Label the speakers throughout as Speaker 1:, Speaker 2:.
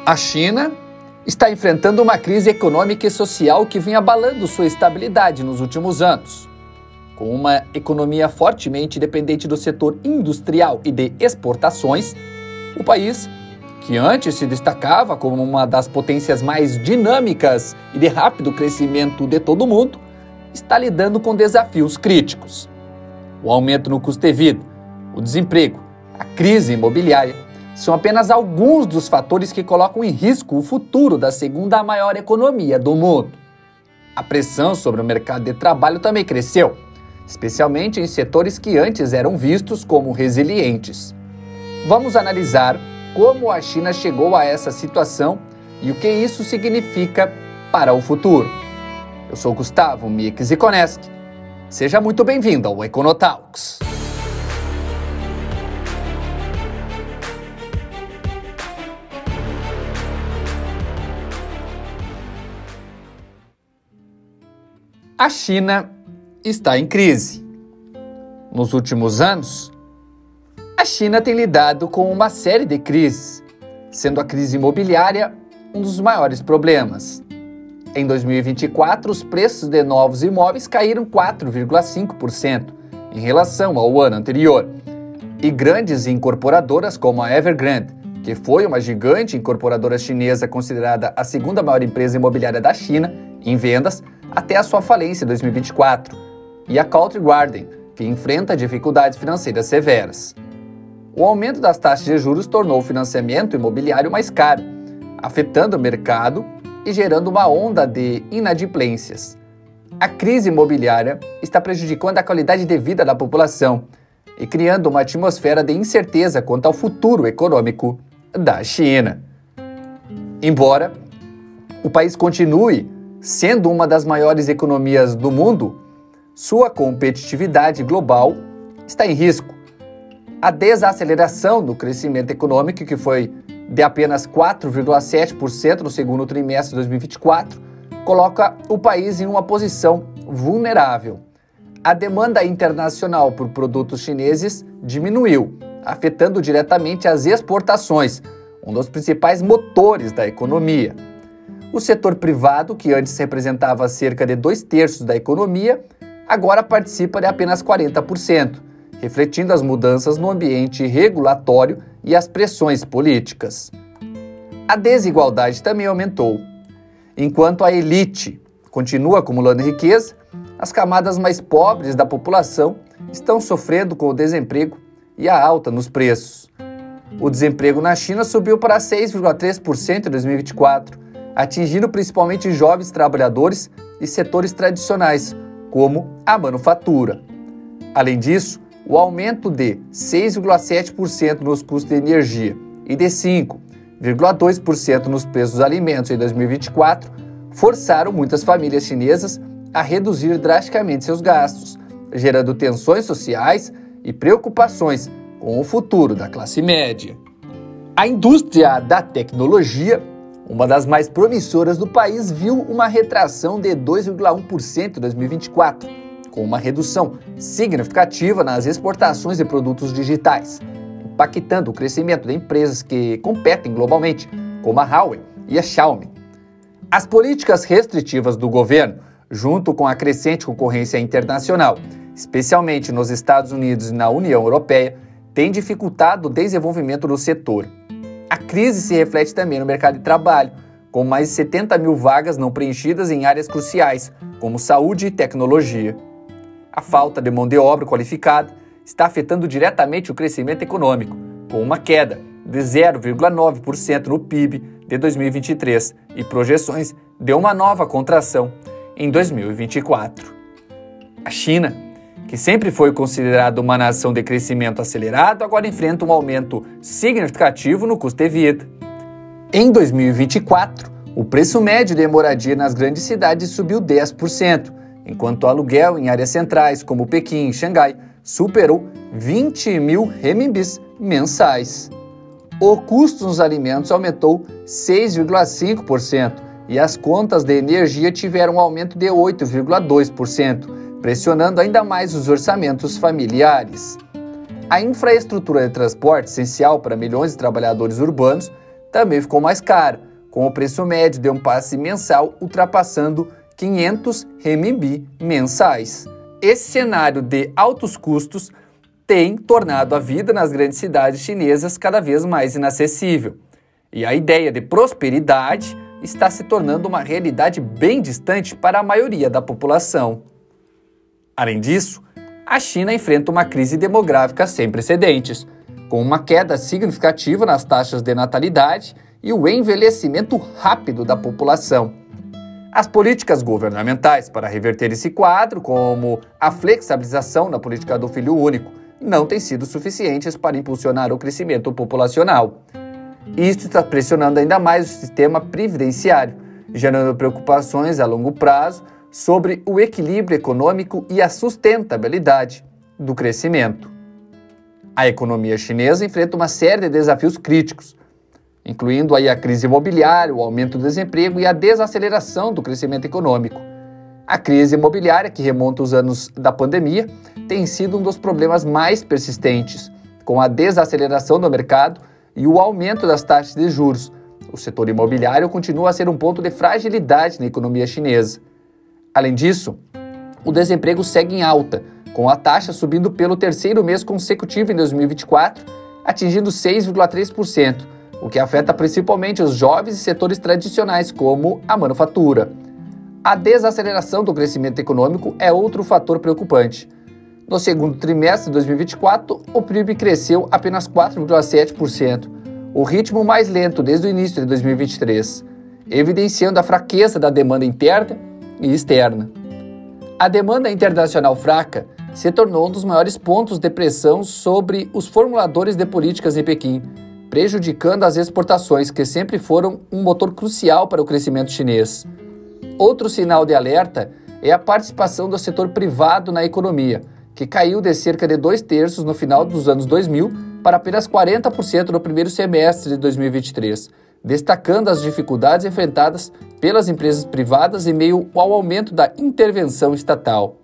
Speaker 1: A China está enfrentando uma crise econômica e social que vem abalando sua estabilidade nos últimos anos. Com uma economia fortemente dependente do setor industrial e de exportações, o país, que antes se destacava como uma das potências mais dinâmicas e de rápido crescimento de todo o mundo, está lidando com desafios críticos. O aumento no custo de vida, o desemprego, a crise imobiliária são apenas alguns dos fatores que colocam em risco o futuro da segunda maior economia do mundo. A pressão sobre o mercado de trabalho também cresceu, especialmente em setores que antes eram vistos como resilientes. Vamos analisar como a China chegou a essa situação e o que isso significa para o futuro. Eu sou Gustavo Mieck-Zikoneski. Seja muito bem-vindo ao Econotalks. A China está em crise. Nos últimos anos, a China tem lidado com uma série de crises, sendo a crise imobiliária um dos maiores problemas. Em 2024, os preços de novos imóveis caíram 4,5% em relação ao ano anterior. E grandes incorporadoras como a Evergrande, que foi uma gigante incorporadora chinesa considerada a segunda maior empresa imobiliária da China em vendas até a sua falência em 2024, e a Country Garden, que enfrenta dificuldades financeiras severas. O aumento das taxas de juros tornou o financiamento imobiliário mais caro, afetando o mercado e gerando uma onda de inadimplências. A crise imobiliária está prejudicando a qualidade de vida da população e criando uma atmosfera de incerteza quanto ao futuro econômico da China. Embora o país continue sendo uma das maiores economias do mundo, sua competitividade global está em risco. A desaceleração do crescimento econômico, que foi de apenas 4,7% no segundo trimestre de 2024, coloca o país em uma posição vulnerável. A demanda internacional por produtos chineses diminuiu, afetando diretamente as exportações, um dos principais motores da economia. O setor privado, que antes representava cerca de 2/3 da economia, agora participa de apenas 40%, refletindo as mudanças no ambiente regulatório e as pressões políticas. A desigualdade também aumentou. Enquanto a elite continua acumulando riqueza, as camadas mais pobres da população estão sofrendo com o desemprego e a alta nos preços. O desemprego na China subiu para 6,3% em 2024, atingindo principalmente jovens trabalhadores e setores tradicionais, como a manufatura. Além disso, o aumento de 6,7% nos custos de energia e de 5,2% nos preços dos alimentos em 2024 forçaram muitas famílias chinesas a reduzir drasticamente seus gastos, gerando tensões sociais e preocupações com o futuro da classe média. A indústria da tecnologia, uma das mais promissoras do país, viu uma retração de 2,1% em 2024, com uma redução significativa nas exportações de produtos digitais, impactando o crescimento de empresas que competem globalmente, como a Huawei e a Xiaomi. As políticas restritivas do governo, junto com a crescente concorrência internacional, especialmente nos Estados Unidos e na União Europeia, têm dificultado o desenvolvimento do setor. A crise se reflete também no mercado de trabalho, com mais de 70 mil vagas não preenchidas em áreas cruciais, como saúde e tecnologia. A falta de mão de obra qualificada está afetando diretamente o crescimento econômico, com uma queda de 0,9% no PIB de 2023 e projeções de uma nova contração em 2024. A China, que sempre foi considerada uma nação de crescimento acelerado, agora enfrenta um aumento significativo no custo de vida. Em 2024, o preço médio de moradia nas grandes cidades subiu 10%, enquanto o aluguel em áreas centrais, como Pequim e Xangai, superou 20 mil renminbis mensais. O custo dos alimentos aumentou 6,5% e as contas de energia tiveram um aumento de 8,2%, pressionando ainda mais os orçamentos familiares. A infraestrutura de transporte, essencial para milhões de trabalhadores urbanos, também ficou mais cara, com o preço médio de um passe mensal ultrapassando 500 renminbi mensais. Esse cenário de altos custos tem tornado a vida nas grandes cidades chinesas cada vez mais inacessível. E a ideia de prosperidade está se tornando uma realidade bem distante para a maioria da população. Além disso, a China enfrenta uma crise demográfica sem precedentes, com uma queda significativa nas taxas de natalidade e o envelhecimento rápido da população. As políticas governamentais para reverter esse quadro, como a flexibilização na política do filho único, não têm sido suficientes para impulsionar o crescimento populacional. Isso está pressionando ainda mais o sistema previdenciário, gerando preocupações a longo prazo sobre o equilíbrio econômico e a sustentabilidade do crescimento. A economia chinesa enfrenta uma série de desafios críticos, incluindo aí a crise imobiliária, o aumento do desemprego e a desaceleração do crescimento econômico. A crise imobiliária, que remonta aos anos da pandemia, tem sido um dos problemas mais persistentes, com a desaceleração do mercado e o aumento das taxas de juros. O setor imobiliário continua a ser um ponto de fragilidade na economia chinesa. Além disso, o desemprego segue em alta, com a taxa subindo pelo terceiro mês consecutivo em 2024, atingindo 6,3%, o que afeta principalmente os jovens e setores tradicionais, como a manufatura. A desaceleração do crescimento econômico é outro fator preocupante. No segundo trimestre de 2024, o PIB cresceu apenas 4,7%, o ritmo mais lento desde o início de 2023, evidenciando a fraqueza da demanda interna e externa. A demanda internacional fraca se tornou um dos maiores pontos de pressão sobre os formuladores de políticas em Pequim, prejudicando as exportações, que sempre foram um motor crucial para o crescimento chinês. Outro sinal de alerta é a participação do setor privado na economia, que caiu de cerca de 2/3 no final dos anos 2000 para apenas 40% no primeiro semestre de 2023, destacando as dificuldades enfrentadas pelas empresas privadas em meio ao aumento da intervenção estatal.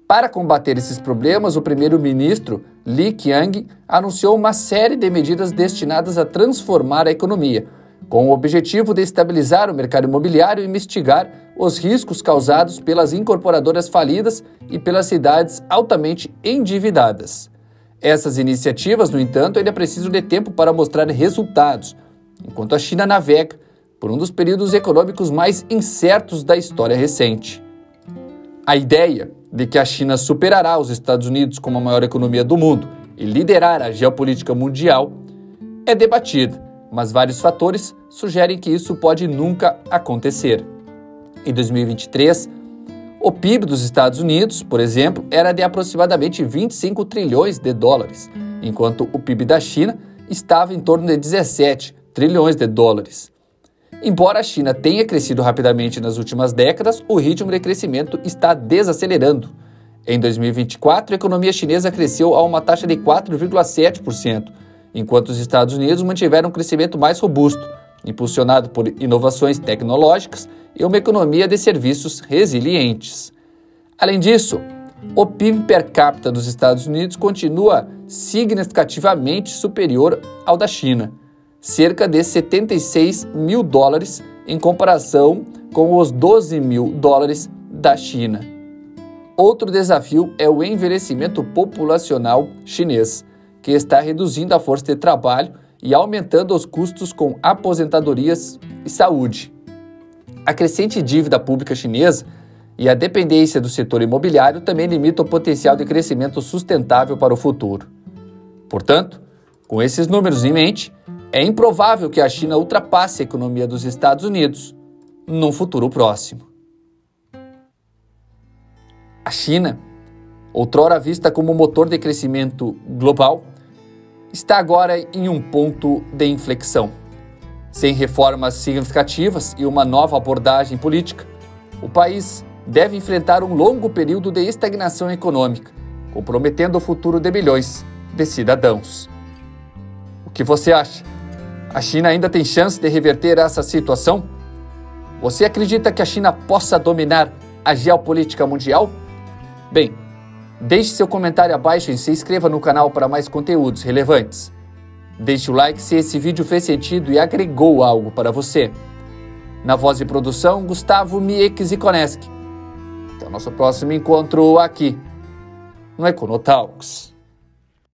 Speaker 1: Para combater esses problemas, o primeiro-ministro Li Qiang anunciou uma série de medidas destinadas a transformar a economia, com o objetivo de estabilizar o mercado imobiliário e mitigar os riscos causados pelas incorporadoras falidas e pelas cidades altamente endividadas. Essas iniciativas, no entanto, ainda precisam de tempo para mostrar resultados, enquanto a China navega por um dos períodos econômicos mais incertos da história recente. A ideia de que a China superará os Estados Unidos como a maior economia do mundo e liderar a geopolítica mundial é debatida, mas vários fatores sugerem que isso pode nunca acontecer. Em 2023, o PIB dos Estados Unidos, por exemplo, era de aproximadamente 25 trilhões de dólares, enquanto o PIB da China estava em torno de 17 trilhões de dólares. Embora a China tenha crescido rapidamente nas últimas décadas, o ritmo de crescimento está desacelerando. Em 2024, a economia chinesa cresceu a uma taxa de 4,7%, enquanto os Estados Unidos mantiveram um crescimento mais robusto, impulsionado por inovações tecnológicas e uma economia de serviços resilientes. Além disso, o PIB per capita dos Estados Unidos continua significativamente superior ao da China, cerca de 76 mil dólares em comparação com os 12 mil dólares da China. Outro desafio é o envelhecimento populacional chinês, que está reduzindo a força de trabalho e aumentando os custos com aposentadorias e saúde. A crescente dívida pública chinesa e a dependência do setor imobiliário também limitam o potencial de crescimento sustentável para o futuro. Portanto, com esses números em mente, é improvável que a China ultrapasse a economia dos Estados Unidos num futuro próximo. A China, outrora vista como motor de crescimento global, está agora em um ponto de inflexão. Sem reformas significativas e uma nova abordagem política, o país deve enfrentar um longo período de estagnação econômica, comprometendo o futuro de milhões de cidadãos. O que você acha? A China ainda tem chance de reverter essa situação? Você acredita que a China possa dominar a geopolítica mundial? Bem, deixe seu comentário abaixo e se inscreva no canal para mais conteúdos relevantes. Deixe o like se esse vídeo fez sentido e agregou algo para você. Na voz e produção, Gustavo Mieck-Ziconeski. Até o nosso próximo encontro aqui no Econotalks.